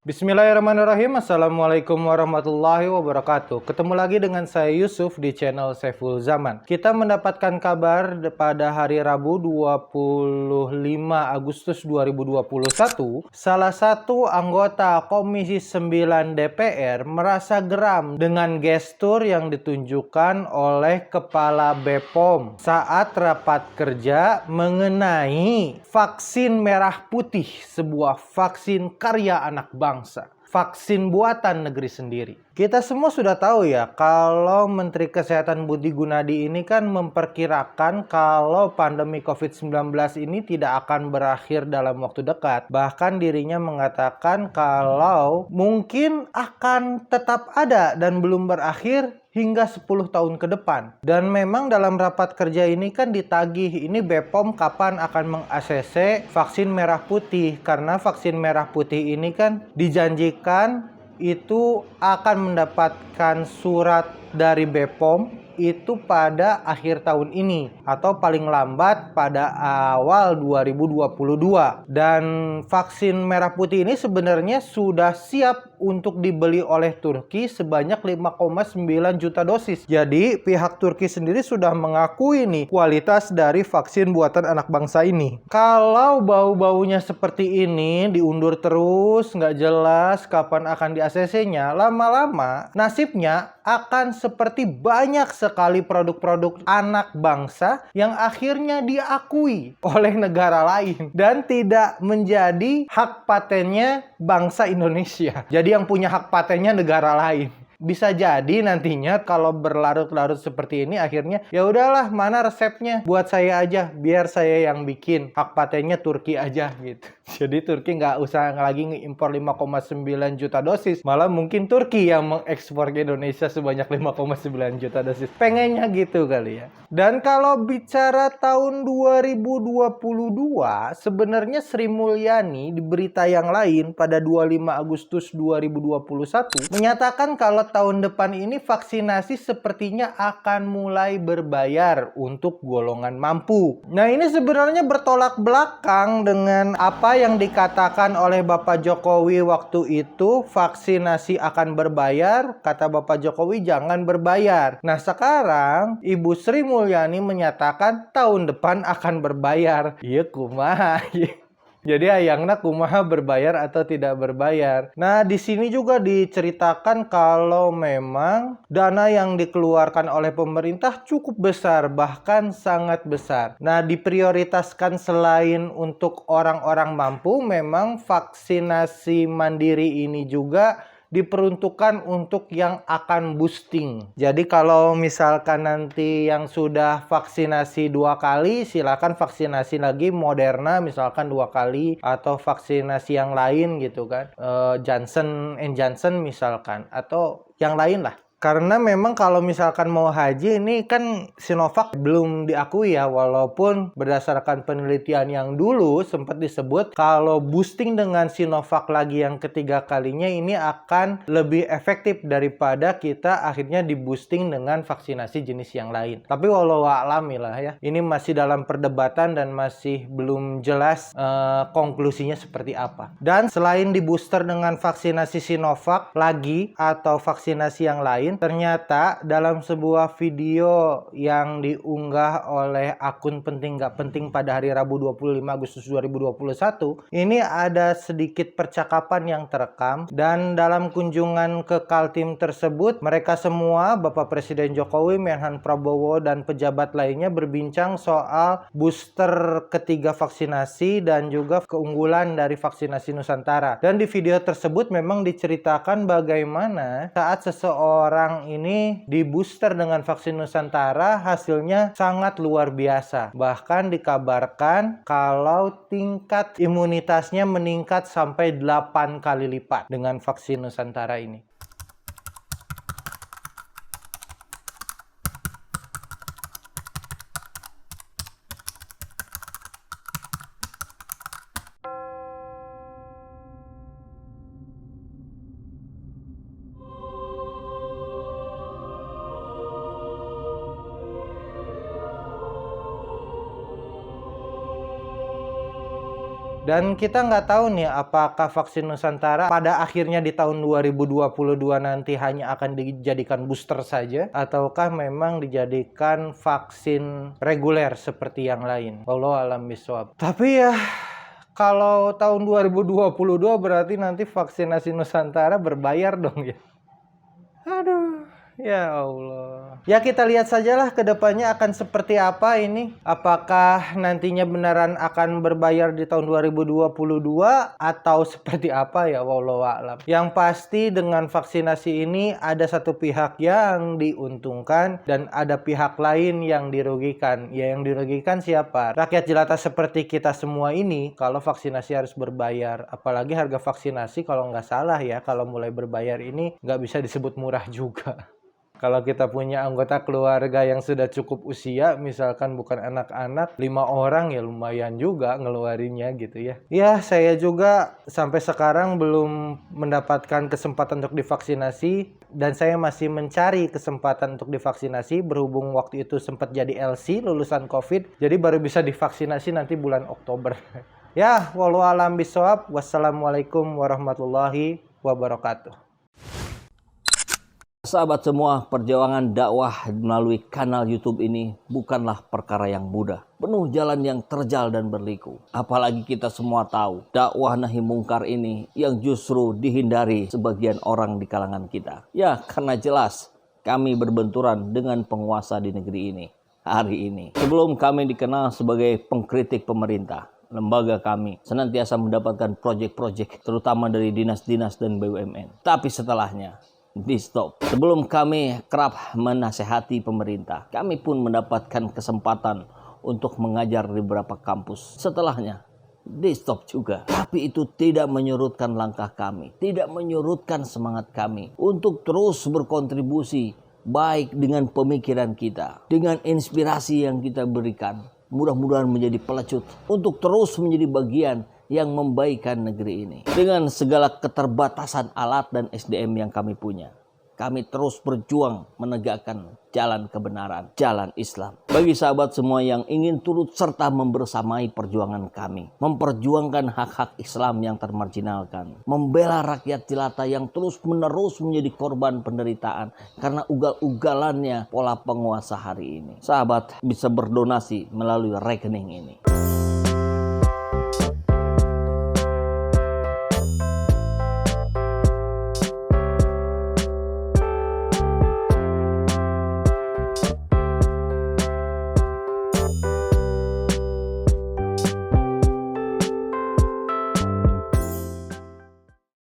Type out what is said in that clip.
Bismillahirrahmanirrahim. Assalamualaikum warahmatullahi wabarakatuh. Ketemu lagi dengan saya Yusuf di channel Saiful Zaman. Kita mendapatkan kabar pada hari Rabu 25 Agustus 2021, salah satu anggota Komisi 9 DPR merasa geram dengan gestur yang ditunjukkan oleh Kepala BPOM saat rapat kerja mengenai vaksin merah putih, sebuah vaksin karya anak bangsa. Vaksin buatan negeri sendiri. Kita semua sudah tahu ya, kalau Menteri Kesehatan Budi Gunadi ini kan memperkirakan kalau pandemi COVID-19 ini tidak akan berakhir dalam waktu dekat. Bahkan dirinya mengatakan kalau mungkin akan tetap ada dan belum berakhir hingga 10 tahun ke depan. Dan memang dalam rapat kerja ini kan ditagih, ini BPOM kapan akan meng-ACC vaksin merah putih. Karena vaksin merah putih ini kan dijanjikan itu akan mendapatkan surat dari BPOM itu pada akhir tahun ini atau paling lambat pada awal 2022. Dan vaksin merah putih ini sebenarnya sudah siap untuk dibeli oleh Turki sebanyak 5,9 juta dosis. Jadi pihak Turki sendiri sudah mengakui nih kualitas dari vaksin buatan anak bangsa ini. Kalau bau-baunya seperti ini diundur terus, nggak jelas kapan akan di-ACC-nya, lama-lama nasibnya akan seperti banyak sekali produk-produk anak bangsa yang akhirnya diakui oleh negara lain dan tidak menjadi hak patennya bangsa Indonesia. Jadi yang punya hak patennya negara lain. Bisa jadi nantinya kalau berlarut-larut seperti ini akhirnya ya udahlah, mana resepnya, buat saya aja, biar saya yang bikin, hak patennya Turki aja gitu. Jadi Turki nggak usah lagi ngimpor 5,9 juta dosis, malah mungkin Turki yang mengekspor ke Indonesia sebanyak 5,9 juta dosis. Pengennya gitu kali ya. Dan kalau bicara tahun 2022, sebenarnya Sri Mulyani di berita yang lain pada 25 Agustus 2021 menyatakan kalau tahun depan ini vaksinasi sepertinya akan mulai berbayar untuk golongan mampu. Nah, ini sebenarnya bertolak belakang dengan apa yang dikatakan oleh Bapak Jokowi waktu itu, vaksinasi akan berbayar, kata Bapak Jokowi jangan berbayar. Nah, sekarang Ibu Sri Mulyani menyatakan tahun depan akan berbayar. Iya kumaha. Jadi ayangna kumaha berbayar atau tidak berbayar. Nah, di sini juga diceritakan kalau memang dana yang dikeluarkan oleh pemerintah cukup besar, bahkan sangat besar. Nah, diprioritaskan selain untuk orang-orang mampu, memang vaksinasi mandiri ini juga diperuntukkan untuk yang akan boosting. Jadi kalau misalkan nanti yang sudah vaksinasi 2 kali, silakan vaksinasi lagi Moderna misalkan 2 kali, atau vaksinasi yang lain gitu kan, Johnson & Johnson misalkan, atau yang lain lah. Karena memang kalau misalkan mau haji ini kan Sinovac belum diakui ya, walaupun berdasarkan penelitian yang dulu sempat disebut kalau boosting dengan Sinovac lagi yang ketiga kalinya ini akan lebih efektif daripada kita akhirnya di boosting dengan vaksinasi jenis yang lain. Tapi walau a'lam lah ya, ini masih dalam perdebatan dan masih belum jelas konklusinya seperti apa. Dan selain di booster dengan vaksinasi Sinovac lagi atau vaksinasi yang lain, ternyata dalam sebuah video yang diunggah oleh akun penting gak penting pada hari Rabu 25 Agustus 2021, ini ada sedikit percakapan yang terekam. Dan dalam kunjungan ke Kaltim tersebut, mereka semua, Bapak Presiden Jokowi, Menhan Prabowo, dan pejabat lainnya berbincang soal booster ketiga vaksinasi dan juga keunggulan dari vaksinasi Nusantara. Dan di video tersebut memang diceritakan bagaimana saat seseorang ini di booster dengan vaksin Nusantara hasilnya sangat luar biasa. Bahkan dikabarkan kalau tingkat imunitasnya meningkat sampai 8 kali lipat dengan vaksin Nusantara ini. Dan kita nggak tahu nih apakah vaksin Nusantara pada akhirnya di tahun 2022 nanti hanya akan dijadikan booster saja, ataukah memang dijadikan vaksin reguler seperti yang lain. Wallahu a'lam bishawab. Tapi ya, kalau tahun 2022 berarti nanti vaksinasi Nusantara berbayar dong ya. Aduh, ya Allah. Ya kita lihat sajalah ke depannya akan seperti apa ini. Apakah nantinya beneran akan berbayar di tahun 2022 atau seperti apa ya, wallahu a'lam. Yang pasti dengan vaksinasi ini ada satu pihak yang diuntungkan dan ada pihak lain yang dirugikan. Ya yang dirugikan siapa? Rakyat jelata seperti kita semua ini kalau vaksinasi harus berbayar. Apalagi harga vaksinasi kalau nggak salah ya, kalau mulai berbayar ini nggak bisa disebut murah juga. Kalau kita punya anggota keluarga yang sudah cukup usia, misalkan bukan anak-anak, 5 orang ya lumayan juga ngeluarinnya gitu ya. Ya, saya juga sampai sekarang belum mendapatkan kesempatan untuk divaksinasi dan saya masih mencari kesempatan untuk divaksinasi berhubung waktu itu sempat jadi LC, lulusan COVID, jadi baru bisa divaksinasi nanti bulan Oktober. Ya, wallahu a'lam bishawab. Wassalamualaikum warahmatullahi wabarakatuh. Sahabat semua, perjuangan dakwah melalui kanal YouTube ini bukanlah perkara yang mudah. Penuh jalan yang terjal dan berliku. Apalagi kita semua tahu, dakwah nahi mungkar ini yang justru dihindari sebagian orang di kalangan kita. Ya, karena jelas kami berbenturan dengan penguasa di negeri ini hari ini. Sebelum kami dikenal sebagai pengkritik pemerintah, lembaga kami senantiasa mendapatkan proyek-proyek terutama dari dinas-dinas dan BUMN. Tapi setelahnya di stop. Sebelum kami kerap menasehati pemerintah, kami pun mendapatkan kesempatan untuk mengajar di beberapa kampus. Setelahnya di stop juga. Tapi itu tidak menyurutkan langkah kami, tidak menyurutkan semangat kami untuk terus berkontribusi baik dengan pemikiran kita, dengan inspirasi yang kita berikan. Mudah-mudahan menjadi pelecut untuk terus menjadi bagian yang membaikkan negeri ini. Dengan segala keterbatasan alat dan SDM yang kami punya, kami terus berjuang menegakkan jalan kebenaran, jalan Islam. Bagi sahabat semua yang ingin turut serta membersamai perjuangan kami, memperjuangkan hak-hak Islam yang termarginalkan, membela rakyat jelata yang terus-menerus menjadi korban penderitaan karena ugal-ugalannya pola penguasa hari ini. Sahabat bisa berdonasi melalui rekening ini.